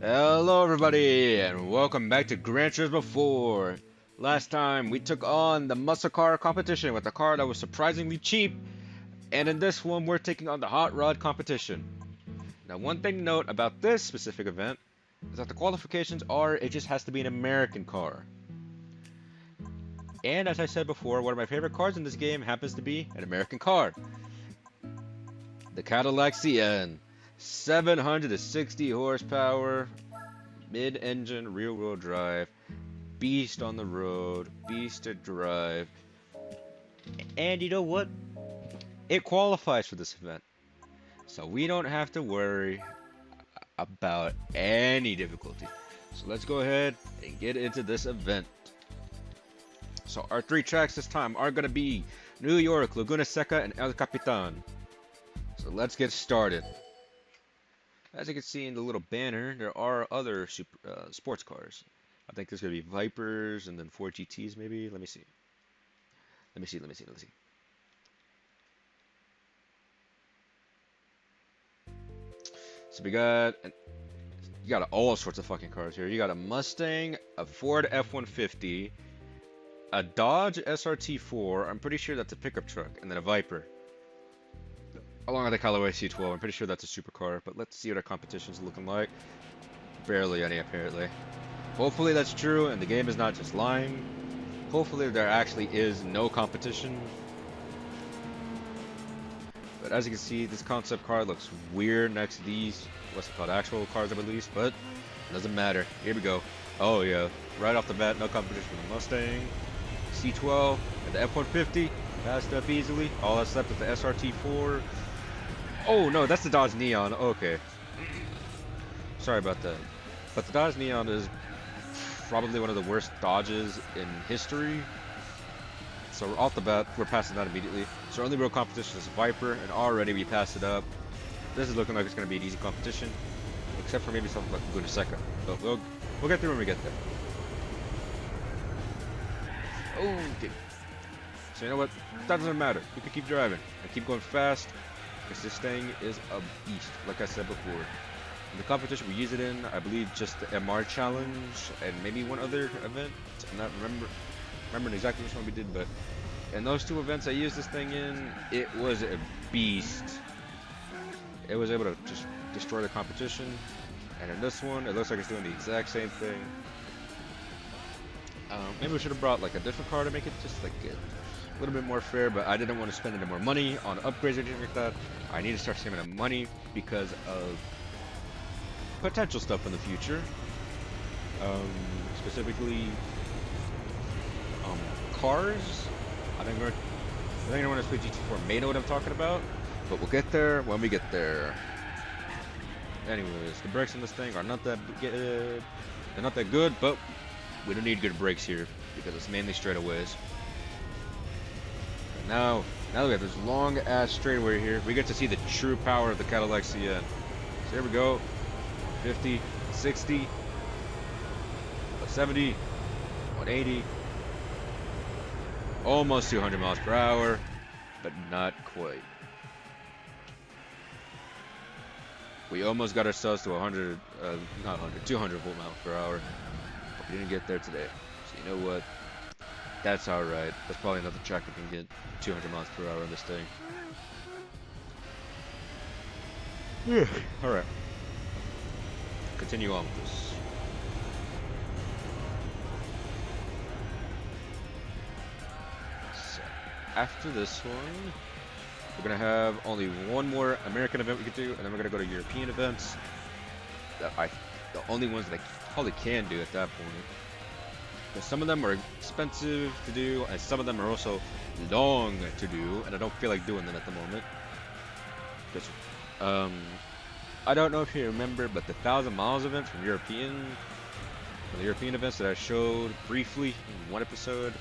Hello everybody and welcome back to Gran Turismo 4. Last time we took on the muscle car competition with a car that was surprisingly cheap, and in this one we're taking on the hot rod competition. Now one thing to note about this specific event is that the qualifications are it just has to be an American car. And as I said before, one of my favorite cars in this game happens to be an American car. The Cadillac CN. 760 horsepower, mid-engine, rear-wheel drive, beast on the road, beast to drive. And you know what? It qualifies for this event. So we don't have to worry about any difficulty. So let's go ahead and get into this event. So our three tracks this time are going to be New York, Laguna Seca, and El Capitan. So let's get started. As you can see in the little banner, there are other sports cars. I think there's going to be Vipers and then 4 GTs maybe. Let me see. So you got all sorts of fucking cars here. You got a Mustang, a Ford F-150, a Dodge SRT4. I'm pretty sure that's a pickup truck, and then a Viper. Along with the Callaway C12, I'm pretty sure that's a supercar, but let's see what our competition's looking like. Barely any, apparently. Hopefully that's true, and the game is not just lying. Hopefully there actually is no competition. But as you can see, this concept car looks weird next to these, what's it called, actual cars I released, but it doesn't matter. Here we go. Oh yeah, right off the bat, no competition with the Mustang, C12, and the F-150. Passed up easily. All that's left is the SRT4. Oh no, that's the Dodge Neon. Okay. Sorry about that. But the Dodge Neon is probably one of the worst Dodges in history. So off the bat, we're passing that immediately. So our only real competition is Viper, and already we passed it up. This is looking like it's going to be an easy competition, except for maybe something like Laguna Seca. But we'll get through when we get there. Okay. So you know what? That doesn't matter. We can keep driving and keep going fast. Because this thing is a beast, like I said before. In the competition we use it in, I believe just the MR challenge and maybe one other event. I'm not remembering exactly which one we did, but in those two events I used this thing in, it was a beast. It was able to just destroy the competition. And in this one, it looks like it's doing the exact same thing. Maybe we should have brought like a different car to make it just like a little bit more fair, but I didn't want to spend any more money on upgrades or anything like that. I need to start saving up money because of potential stuff in the future. Specifically, cars. I think anyone that's played GT4 may know what I'm talking about, but we'll get there when we get there. Anyways, the brakes on this thing are not that good. They're not that good, but we don't need good brakes here because it's mainly straightaways. Now that we have this long ass straightaway here, we get to see the true power of the Cadillac CN. So here we go. 50, 60, 70, 180, almost 200 miles per hour, but not quite. We almost got ourselves to 100, not 100, 200 miles per hour, but we didn't get there today. So you know what? That's alright. That's probably another track we can get 200 miles per hour on this thing. Yeah. Alright. Continue on with this. So, after this one, we're going to have only one more American event we can do, and then we're going to go to European events. The only ones that I probably can do at that point. Because some of them are expensive to do, and some of them are also long to do, and I don't feel like doing them at the moment. Because, I don't know if you remember, but the 1,000 miles event from the European events that I showed briefly in one episode,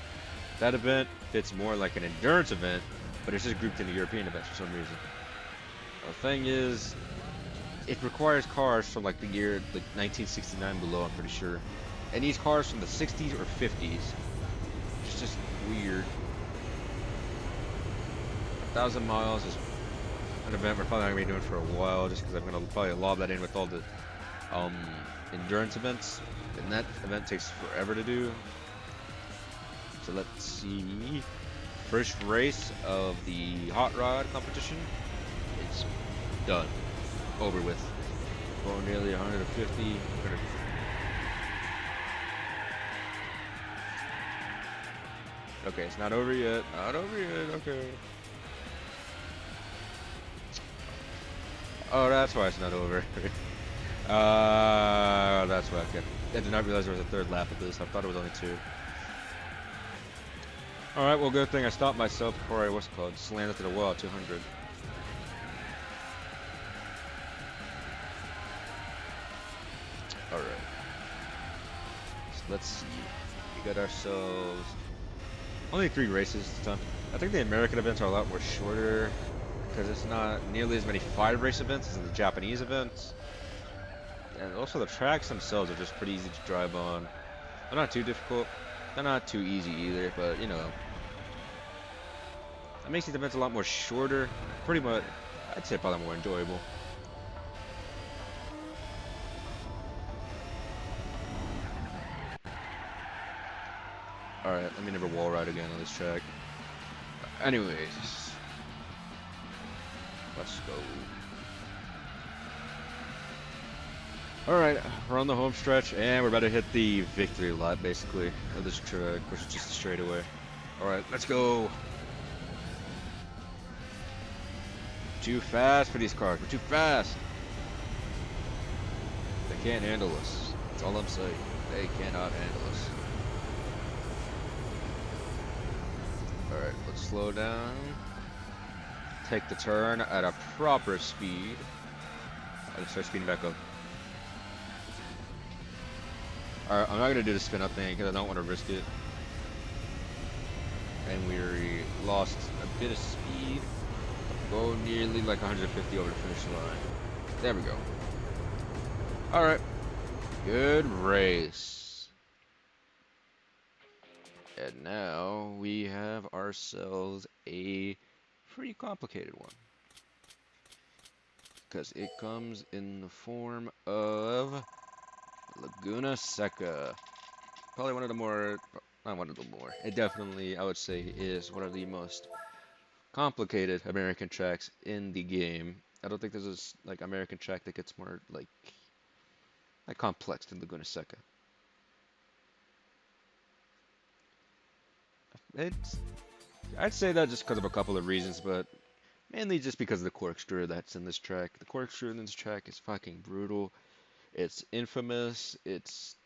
that event fits more like an endurance event, but it's just grouped into European events for some reason. The thing is, it requires cars from like the year like 1969 below, I'm pretty sure. And these cars from the 60s or 50s. It's just weird. 1,000 miles is an event we're probably not going to be doing for a while, just because I'm going to probably lob that in with all um, endurance events, and that event takes forever to do. So let's see. First race of the hot rod competition. It's done. Over with. Going nearly 150. 100. Okay, it's not over yet. Not over yet. Okay. Oh, that's why it's not over. That's why. Okay. I did not realize there was a third lap of this. I thought it was only 2. Alright, well, good thing I stopped myself before I, what's it called, slammed into the wall at 200. Alright. So let's see. We got ourselves only 3 races this time. I think the American events are a lot more shorter because it's not nearly as many 5-race events as the Japanese events. And also the tracks themselves are just pretty easy to drive on. They're not too difficult. They're not too easy either, but you know. That makes these events a lot more shorter. Pretty much, I'd say probably more enjoyable. Alright, let me never wall ride again on this track. Anyways, let's go. Alright, we're on the home stretch, and we're about to hit the victory lap, basically, of this track, which is just a straightaway. Alright, let's go. Too fast for these cars. We're too fast. They can't handle us. That's all I'm saying. They cannot handle us. Alright, let's slow down. Take the turn at a proper speed. I'll start speeding back up. Alright, I'm not going to do the spin up thing because I don't want to risk it. And we lost a bit of speed. Go nearly like 150 over the finish line. There we go. Alright. Good race. And now we have ourselves a pretty complicated one. Because it comes in the form of Laguna Seca. Probably one of the more, not one of the more, it definitely, I would say, is one of the most complicated American tracks in the game. I don't think there's a like American track that gets more like complex than Laguna Seca. I'd say that just because of a couple of reasons, but mainly just because of the corkscrew that's in this track. The corkscrew in this track is fucking brutal. It's infamous. It's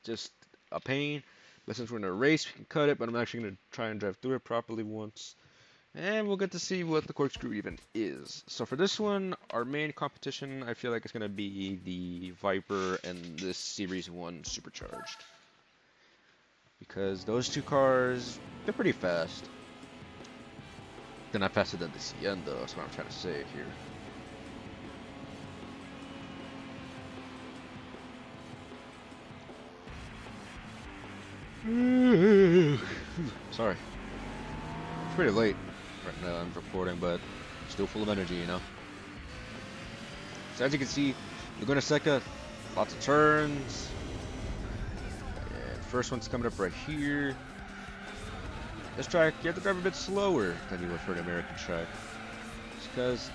just a pain. But since we're in a race, we can cut it, but I'm actually going to try and drive through it properly once. And we'll get to see what the corkscrew even is. So for this one, our main competition, I feel like it's going to be the Viper and this Series 1 Supercharged. Because those 2 cars, they're pretty fast. They're not faster than the CN though, that's what I'm trying to say here. Sorry. It's pretty late right now I'm recording, but still full of energy, you know. So as you can see, Laguna Seca, lots of turns. And first one's coming up right here. This track, you have to drive a bit slower than you would for an American track. Just because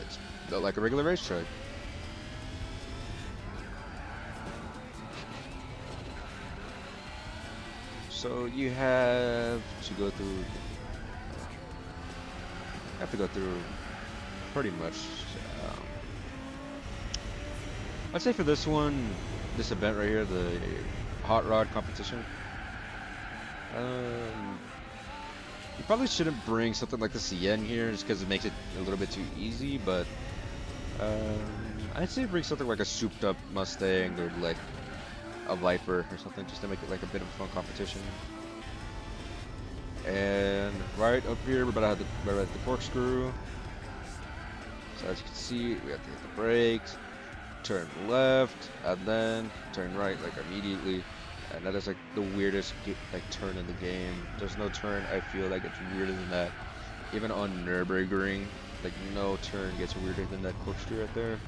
it's built like a regular racetrack. So you have to go through pretty much. I'd say for this one, this event right here, the hot rod competition, you probably shouldn't bring something like the CN here just because it makes it a little bit too easy, but I'd say bring something like a souped up Mustang or like a Viper or something just to make it like a bit of a fun competition. And right up here, we're about to have the corkscrew. So as you can see, we have to hit the brakes, turn left, and then turn right like immediately. And that is like the weirdest like turn in the game. There's no turn I feel like it's weirder than that. Even on Nürburgring, like no turn gets weirder than that corkscrew right there.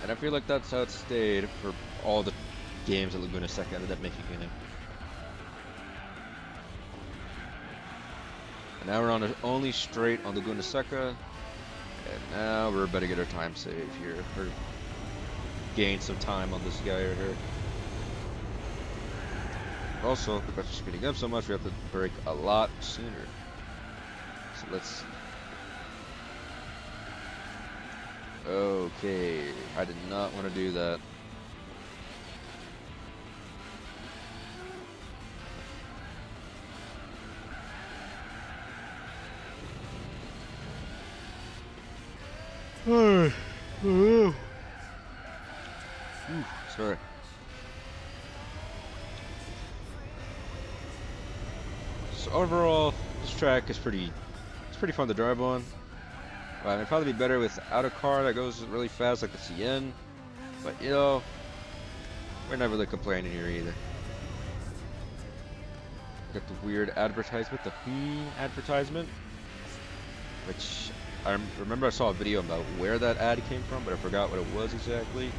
And I feel like that's how it stayed for all the games that Laguna Seca ended up making in it. And now we're on only straight on Laguna Seca. And now we're about to get our time save here. Or gain some time on this guy right here. Also, because we're speeding up so much, we have to brake a lot sooner. So let's... Okay, I did not want to do that. Sorry. So overall, this track is pretty fun to drive on. It'd probably be better without a car that goes really fast like the CN. But you know, we're not really complaining here either. Got the weird advertisement, the advertisement, which I remember I saw a video about where that ad came from, but I forgot what it was exactly.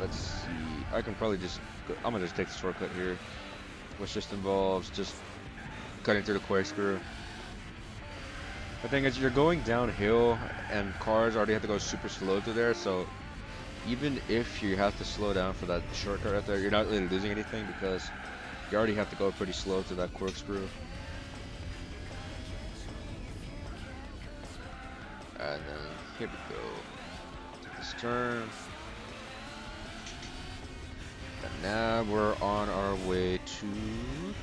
Let's see. I can probably just I'm gonna just take the shortcut here, which just involves just cutting through the corkscrew. The thing is, you're going downhill, and cars already have to go super slow through there, so even if you have to slow down for that shortcut right there, you're not really losing anything because you already have to go pretty slow through that corkscrew. And then here we go. Take this turn. And now we're on our way to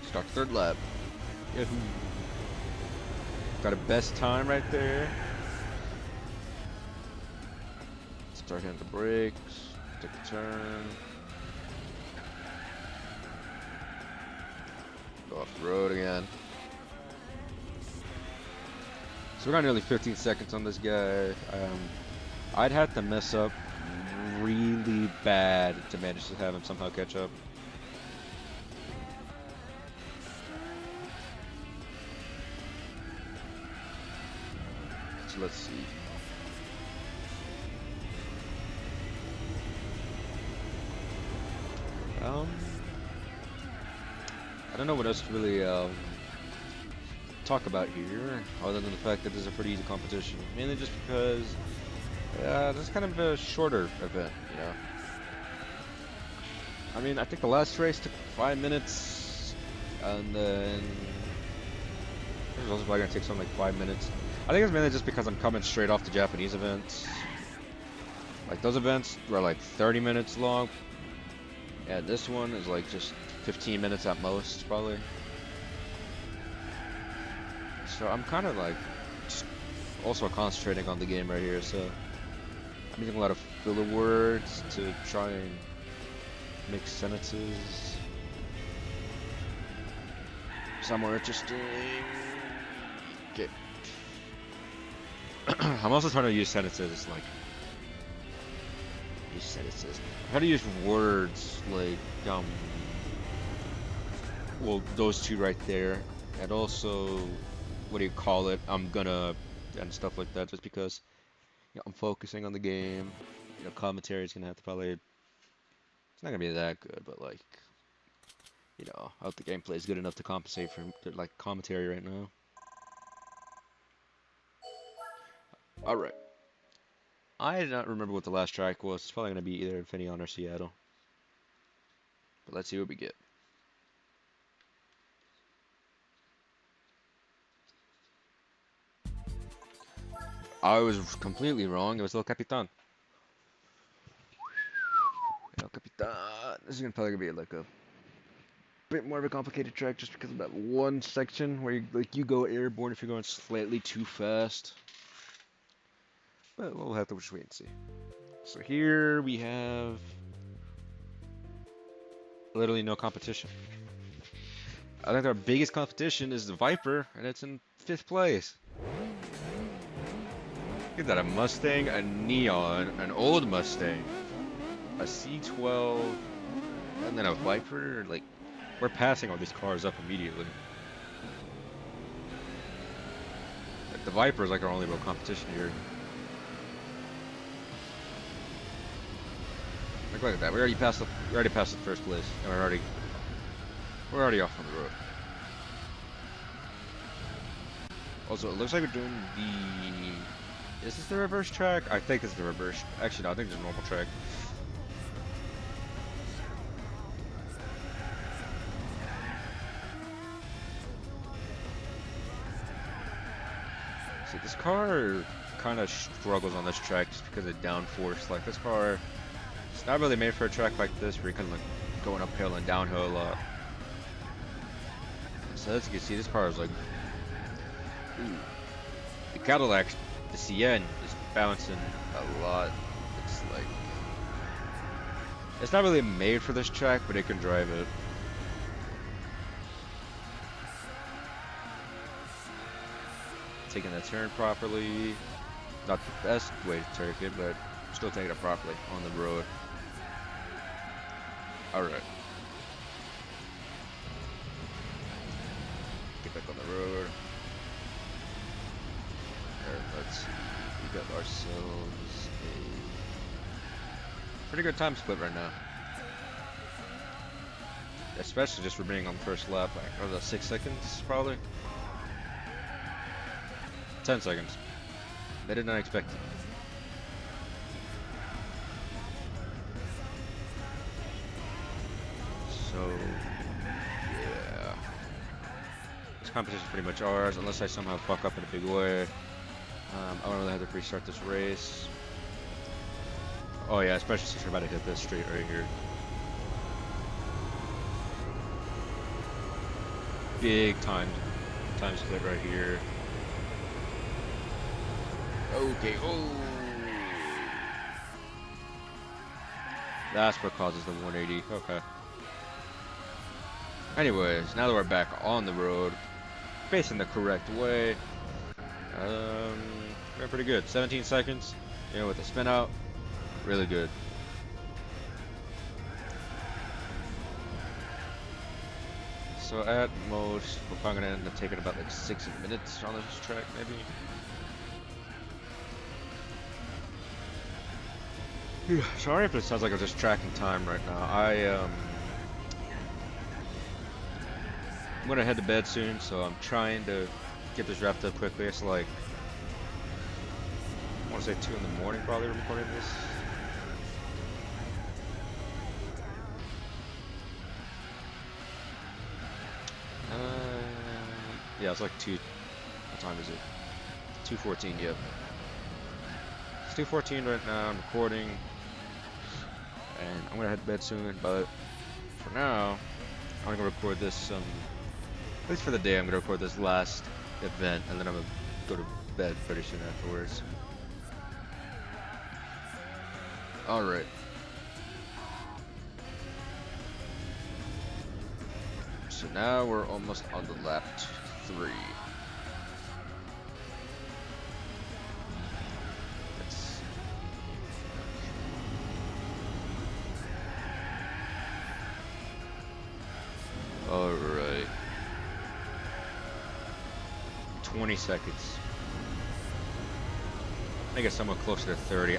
start the third lap. Yahoo! Got a best time right there. Start hitting the brakes. Take a turn. Go off the road again. So we got nearly 15 seconds on this guy. I'd have to mess up really bad to manage to have him somehow catch up. So let's see. I don't know what else to really talk about here, other than the fact that this is a pretty easy competition. Mainly just because this is kind of a shorter event, you know. I mean, I think the last race took 5 minutes, and then this is also probably gonna take something like 5 minutes. I think it's mainly just because I'm coming straight off the Japanese events. Like those events were like 30 minutes long, and this one is like just 15 minutes at most, probably. So I'm kind of like just also concentrating on the game right here. So I'm using a lot of filler words to try and make sentences sound more interesting. Okay. I'm also trying to use sentences like I try to use words like well, those two right there, and also what do you call it? I'm gonna and stuff like that, just because you know, I'm focusing on the game. You know, commentary is gonna have to probably. It's not gonna be that good, but like, you know, I hope the gameplay is good enough to compensate for like commentary right now. All right. I do not remember what the last track was. It's probably gonna be either Infineon or Seattle. But let's see what we get. I was completely wrong. It was El Capitan. El Capitan. This is probably gonna be like a bit more of a complicated track, just because of that one section where you go airborne if you're going slightly too fast. But we'll have to just wait and see. So here we have literally no competition. I think our biggest competition is the Viper, and it's in 5th place. Look at that, a Mustang, a Neon, an old Mustang, a C12, and then a Viper. Like, we're passing all these cars up immediately. Like, the Viper is like our only real competition here. Like, look at that. We already passed the first place, and we're already off on the road. Also, it looks like we're doing the. Is this the reverse track? I think it's the reverse. Actually, no. I think it's a normal track. See, this car kind of struggles on this track just because of downforce. Like, this car, it's not really made for a track like this where you're kind of like going uphill and downhill a lot. So as you can see, this car is like, ooh, the Cadillac, the CN is bouncing a lot. It's like, it's not really made for this track, but it can drive it. Taking that turn properly, not the best way to take it, but still taking it properly on the road. Alright. Get back on the road. There, let's see. We got ourselves a pretty good time split right now. Especially just for being on the first lap. Like, what was that, 6 seconds probably? 10 seconds. They did not expect it. So, yeah. This competition is pretty much ours, unless I somehow fuck up in a big way. I don't really have to restart this race. Oh yeah, especially since we're about to hit this straight right here. Big time split right here. Okay, oh! That's what causes the 180, okay. Anyways, now that we're back on the road, facing the correct way, we're pretty good. 17 seconds, you know, with the spin out, really good. So at most, we're probably gonna end up taking about like 6 minutes on this track, maybe. Sorry if it sounds like I'm just tracking time right now. I'm gonna head to bed soon, so I'm trying to get this wrapped up quickly. It's like, I want to say 2 in the morning probably recording this. Yeah, it's like 2, what time is it? 2:14, yep. It's 2:14 right now, I'm recording. And I'm gonna head to bed soon, but for now, I'm gonna record this, at least for the day, I'm gonna record this last event, and then I'm gonna go to bed pretty soon afterwards. Alright. So now we're almost on the lap 3. Alright. 20 seconds. I think it's somewhat closer to 30.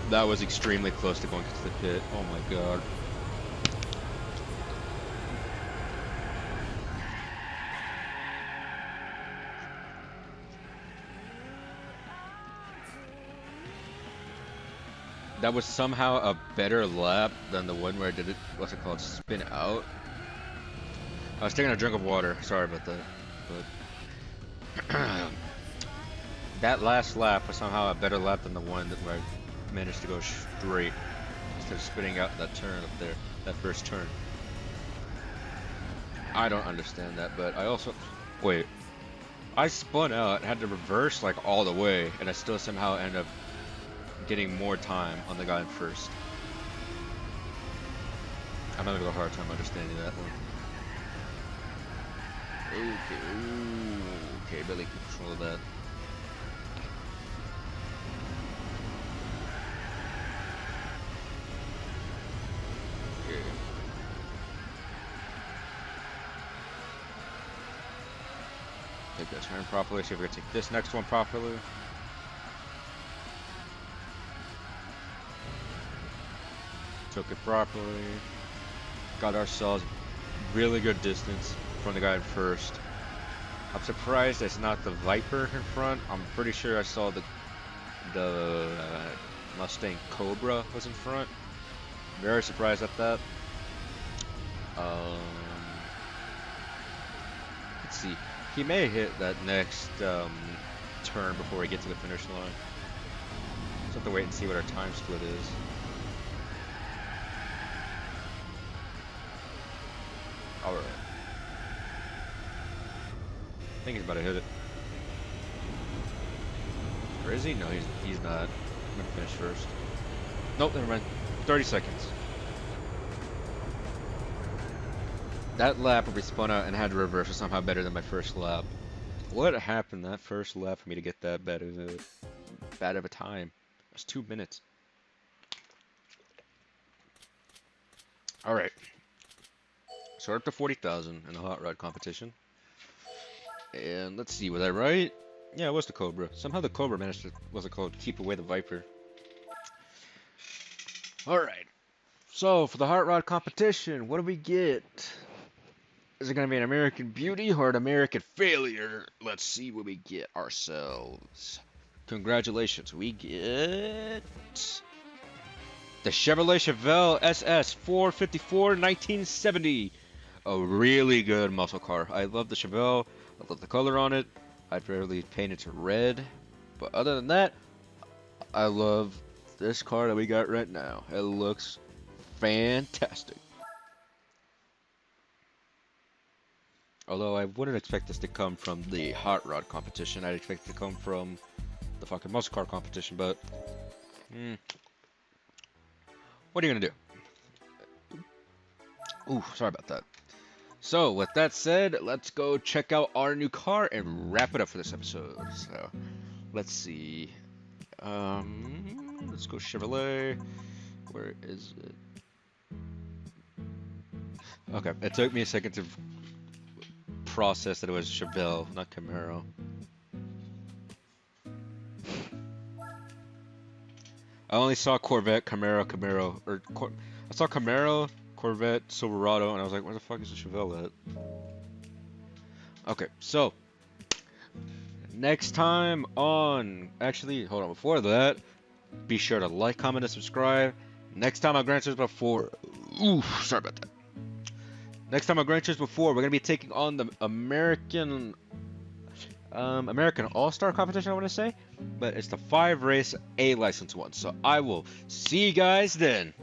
That was extremely close to going to the pit. Oh my god. That was somehow a better lap than the one where I did it, what's it called, spin out. I was taking a drink of water, sorry about that. But that last lap was somehow a better lap than the one where I managed to go straight instead of spinning out that turn up there, that first turn. I don't understand that, but I also, wait, I spun out, had to reverse like all the way, and I still somehow end up getting more time on the guy in first. I'm having a hard time understanding that one. Okay, Billy can control that. Okay. Take that turn properly, see if we can take this next one properly. Took it properly. Got ourselves really good distance from the guy in first. I'm surprised it's not the Viper in front. I'm pretty sure I saw the Mustang Cobra was in front. Very surprised at that. Let's see. He may hit that next turn before we get to the finish line. Just have to wait and see what our time split is. Alright. I think he's about to hit it. Or is he? No, he's not. I'm gonna finish first. Nope, never mind. 30 seconds. That lap where we spun out and had to reverse was somehow better than my first lap. What happened that first lap for me to get that bad of a time? It was 2 minutes. Alright. So we're up to 40,000 in the hot rod competition. And let's see, was I right? Yeah, it was the Cobra. Somehow the Cobra managed to, what's it called, keep away the Viper. Alright. So, for the hot rod competition, what do we get? Is it going to be an American Beauty or an American Failure? Let's see what we get ourselves. Congratulations, we get the Chevrolet Chevelle SS 454 1970. A really good muscle car. I love the Chevelle. I love the color on it. I'd rarely paint it to red. But other than that, I love this car that we got right now. It looks fantastic. Although I wouldn't expect this to come from the hot rod competition. I'd expect it to come from the fucking muscle car competition, but what are you gonna do? Ooh, sorry about that. So, with that said, let's go check out our new car and wrap it up for this episode. So, let's see. Let's go Chevrolet. Where is it? Okay, it took me a second to process that it was Chevelle, not Camaro. I only saw Corvette, Camaro, I saw Camaro, Corvette, Silverado, and I was like, where the fuck is the Chevelle at? Okay, so next time on, actually, hold on, before that, be sure to like, comment, and subscribe. Next time on Gran Turismo 4, sorry about that. Next time on Gran Turismo 4, we're gonna be taking on the American All-Star competition, I want to say, but it's the 5-race A license one. So I will see you guys then.